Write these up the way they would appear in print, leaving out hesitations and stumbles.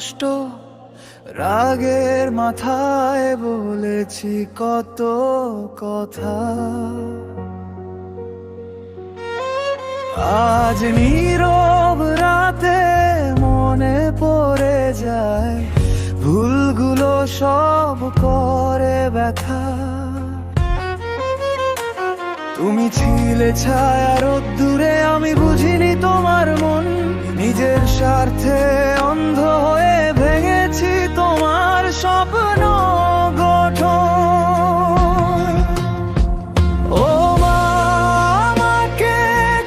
কষ্ট, রাগের মাথায় বলেছি কত কথা। আজ নীরব রাতে মনে পড়ে যায়, ভুলগুলো সব করে ব্যথা। তুমি ছিলে ছায়া রোদ্দুরে, আমি বুঝিনি তোমার মন। নিজের স্বার্থে অন্ধ হয়ে ভেঙেছি তোমার স্বপ্ন গঠন। ও মা, আমাকে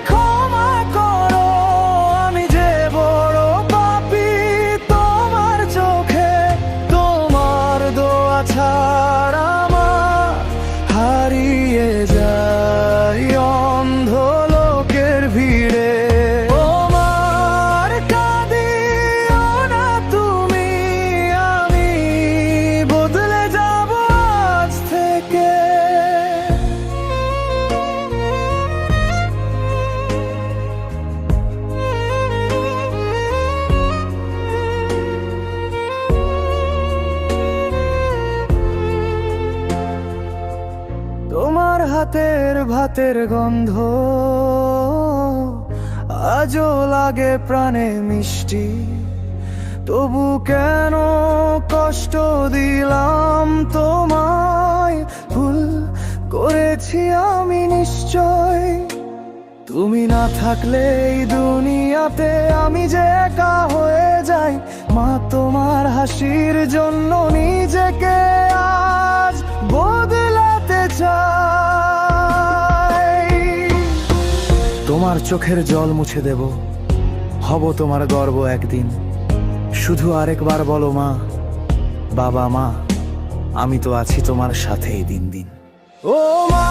ক্ষমা করো, আমি যে বড় পাপী তোমার চোখে। তোমার দোয়া ছাড়া মা হারিয়ে যাই অন্ধ লোকের ভিড়ে। ও মার কাঁদিও না তুমি, আমি বদলে যাব আজ থেকে। তোমার হাতের ভাতের গন্ধ আজও লাগে প্রাণে মিষ্টি। তবু কেন কষ্ট দিলাম তোমায়, ভুল করেছি আমি নিশ্চয়। তুমি না থাকলে এই দুনিয়াতে আমি যে একা হয়ে যাই। মা, তোমার হাসির জন্য নিজেকে আজ বদলাতে চাই। তোমার চোখের জল মুছে দেব, হব তোমার গর্ব একদিন। শুধু আরেকবার বলো মা, বাবা মা, আমি তো আছি তোমার সাথেই দিন দিন। ও মা।